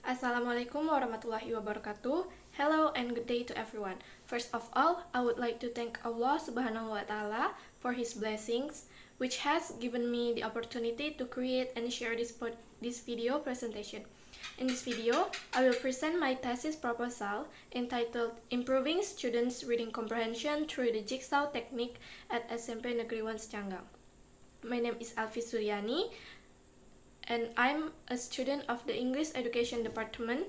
Assalamualaikum warahmatullahi wabarakatuh. Hello and good day to everyone. First of all, I would like to thank Allah Subhanahu wa Ta'ala for His blessings, which has given me the opportunity to create and share this video presentation. In this video, I will present my thesis proposal entitled Improving Students' Reading Comprehension Through the Jigsaw Technique at SMP Negeri 1 Canggang. My name is Alfi Suryani, and I'm a student of the English Education Department.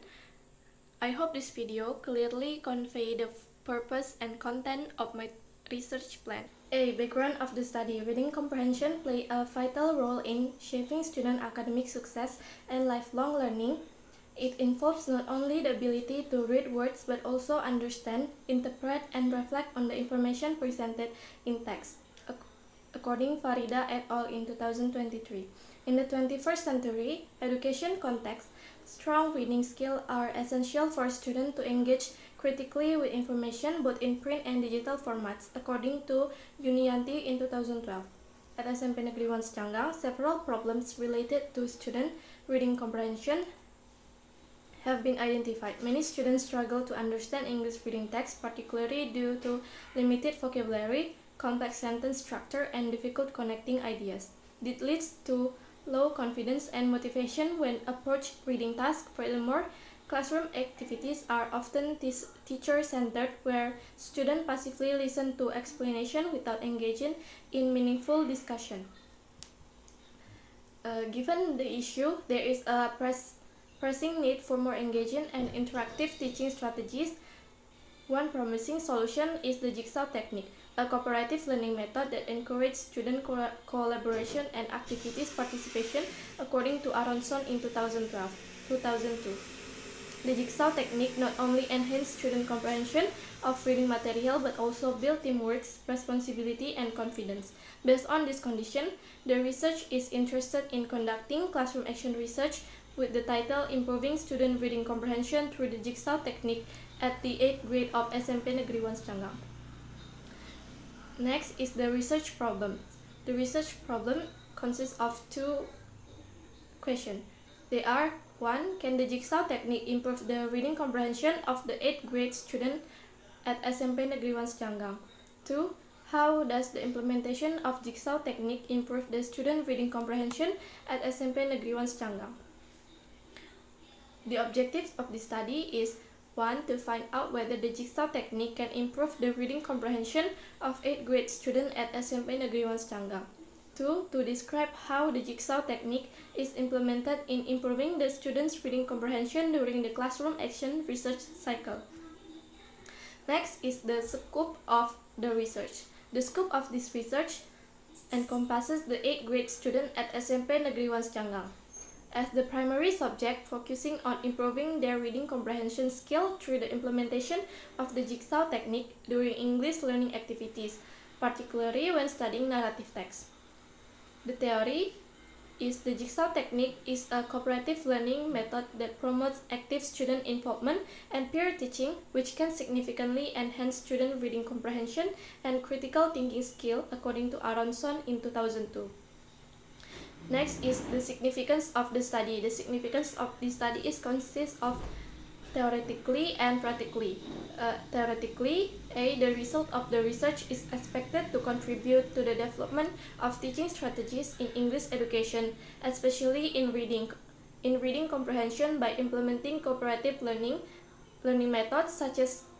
I hope this video clearly convey the purpose and content of my research plan. A background of the study: reading comprehension play a vital role in shaping student academic success and lifelong learning. It involves not only the ability to read words but also understand, interpret, and reflect on the information presented in text, according Farida et al. In 2023. In the 21st century education context, strong reading skills are essential for students to engage critically with information both in print and digital formats, according to Yunianti in 2012. At SMP Negeri 1 Canggang, several problems related to student reading comprehension have been identified. Many students struggle to understand English reading text, particularly due to limited vocabulary, complex sentence structure, and difficult connecting ideas. This leads to low confidence and motivation when approached reading tasks. Furthermore, classroom activities are often teacher-centered, where students passively listen to explanation without engaging in meaningful discussion. Given the issue, there is a pressing need for more engaging and interactive teaching strategies. One promising solution is the jigsaw technique, a cooperative learning method that encourages student collaboration and activities participation, according to Aronson in 2002. The jigsaw technique not only enhances student comprehension of reading material but also builds teamwork, responsibility, and confidence. Based on this condition, the research is interested in conducting classroom action research with the title Improving Student Reading Comprehension Through the Jigsaw Technique at the 8th grade of SMP Negeri 1 Canggang. Next is the research problem. The research problem consists of two questions. They are: 1. Can the jigsaw technique improve the reading comprehension of the 8th grade student at SMP Negeri 1 Canggang? 2. How does the implementation of jigsaw technique improve the student reading comprehension at SMP Negeri 1 Canggang? The objectives of this study is: 1. To find out whether the jigsaw technique can improve the reading comprehension of 8th grade students at SMP Negeri 1 Canggang. 2. To describe how the jigsaw technique is implemented in improving the students' reading comprehension during the classroom action research cycle. Next is the scope of the research. The scope of this research encompasses the 8th grade student at SMP Negeri 1 Canggang as the primary subject, focusing on improving their reading comprehension skill through the implementation of the jigsaw technique during English learning activities, particularly when studying narrative text. The theory is the jigsaw technique is a cooperative learning method that promotes active student involvement and peer teaching, which can significantly enhance student reading comprehension and critical thinking skill, according to Aronson in 2002. Next is the significance of the study. The significance of the study consists of theoretically and practically. Theoretically, the result of the research is expected to contribute to the development of teaching strategies in English education, especially in reading comprehension by implementing cooperative learning methods such as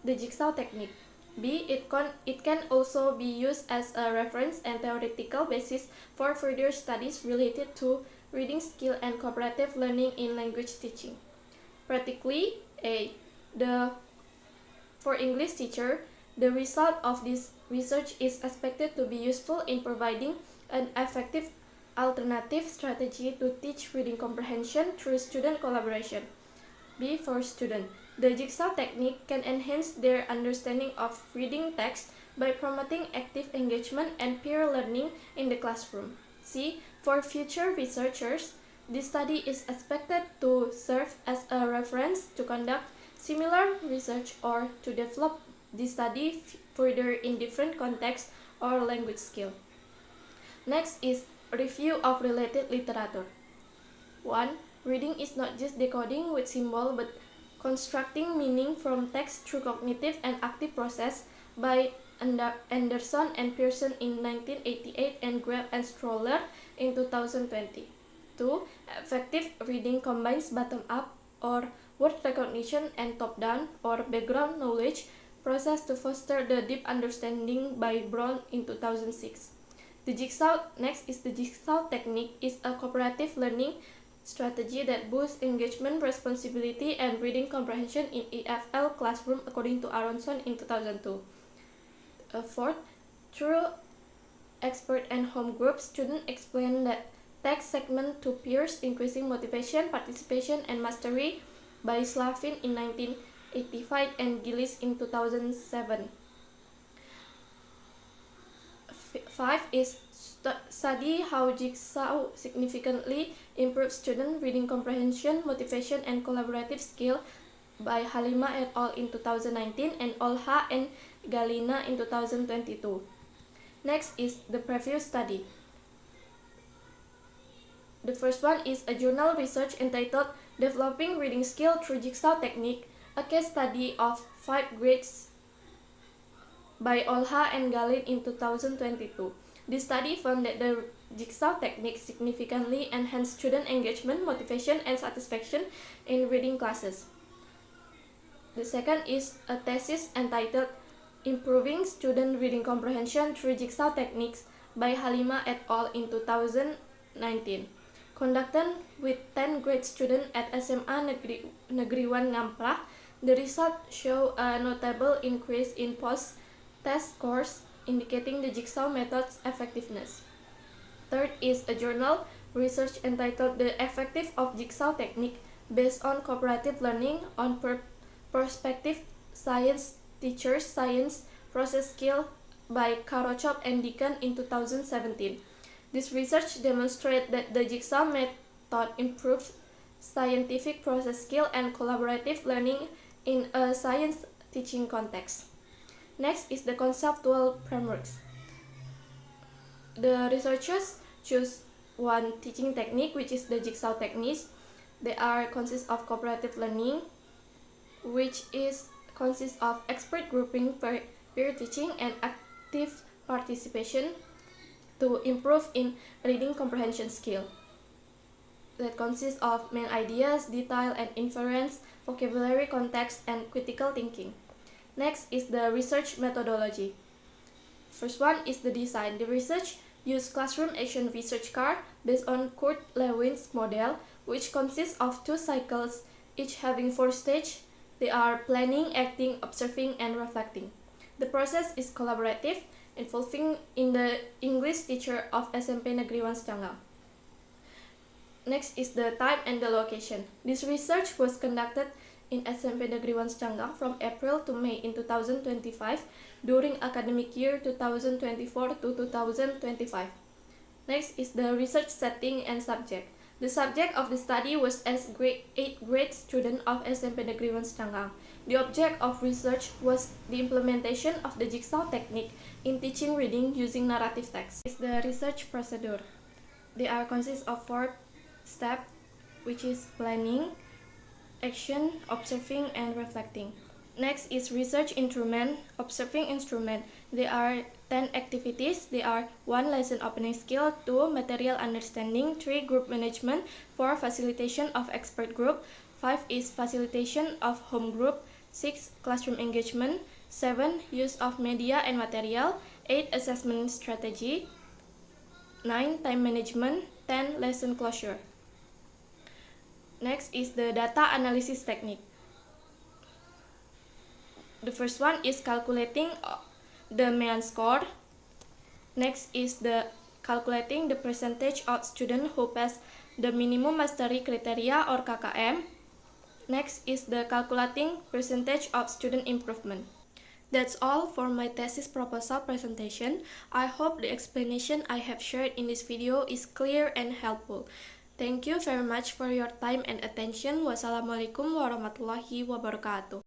the jigsaw technique. B. It can also be used as a reference and theoretical basis for further studies related to reading skill and cooperative learning in language teaching. Practically, for English teacher, the result of this research is expected to be useful in providing an effective alternative strategy to teach reading comprehension through student collaboration. B. For student, the jigsaw technique can enhance their understanding of reading text by promoting active engagement and peer learning in the classroom. C. For future researchers, this study is expected to serve as a reference to conduct similar research or to develop this study further in different contexts or language skill. Next is review of related literature. 1. Reading is not just decoding with symbol, but constructing meaning from text through cognitive and active process by Anderson and Pearson in 1988 and Greb and Stroller in 2020. 2. Effective reading combines bottom-up or word recognition and top-down or background knowledge process to foster the deep understanding by Brown in 2006. Next is the Jigsaw technique is a cooperative learning strategy that boosts engagement, responsibility, and reading comprehension in EFL classroom according to Aronson in 2002. Fourth, through expert and home groups, students explain that text segment to peers, increasing motivation, participation, and mastery by Slavin in 1985 and Gillis in 2007. 5 is study how Jigsaw significantly improves student reading comprehension, motivation, and collaborative skill by Halima et al. In 2019 and Olha and Galina in 2022. Next is the preview study. The first one is a journal research entitled Developing Reading Skill Through Jigsaw Technique, a case study of 5 grades by Olha and Galin in 2022. This study found that the Jigsaw technique significantly enhanced student engagement, motivation, and satisfaction in reading classes. The second is a thesis entitled Improving Student Reading Comprehension Through Jigsaw Techniques by Halima et al. In 2019. Conducted with 10 grade students at SMA Negeri 1 Ngamprah, the results show a notable increase in post-test scores, indicating the Jigsaw method's effectiveness. Third is a journal research entitled The Effectiveness of Jigsaw Technique based on cooperative learning on prospective science teachers' science process skill by Karochop and Deacon in 2017. This research demonstrates that the Jigsaw method improves scientific process skill and collaborative learning in a science teaching context. Next is the conceptual frameworks. The researchers choose one teaching technique, which is the Jigsaw techniques. They consist of cooperative learning, which consists of expert grouping, peer teaching, and active participation to improve in reading comprehension skill. That consists of main ideas, detail and inference, vocabulary, context, and critical thinking. Next is the research methodology. First one is the design. The research used classroom action research card based on Kurt Lewin's model, which consists of 2 cycles, each having 4 stages. They are planning, acting, observing, and reflecting. The process is collaborative, involving in the English teacher of SMP Negeri 1 Secangau. Next is the time and the location. This research was conducted in SMP Negeri 1 Secangau from April to May in 2025 during academic year 2024 to 2025. Next is the research setting and subject. The subject of the study was as 8th grade student of SMP Negeri 1 Secangau. The object of research was the implementation of the Jigsaw technique in teaching reading using narrative text. It's the research procedure. They consist of 4 steps, which is planning, action, observing, and reflecting. Next is research instrument, observing instrument. There are 10 activities. They are 1 lesson opening skill, 2 material understanding, 3 group management, 4 facilitation of expert group, 5 is facilitation of home group, 6 classroom engagement, 7 use of media and material, 8 assessment strategy, 9 time management, 10 lesson closure. Next is the data analysis technique. The first one is calculating the MEAN score. Next is the calculating the percentage of students who pass the minimum mastery criteria or KKM. Next is the calculating percentage of student improvement. That's all for my thesis proposal presentation. I hope the explanation I have shared in this video is clear and helpful. Thank you very much for your time and attention. Wassalamualaikum warahmatullahi wabarakatuh.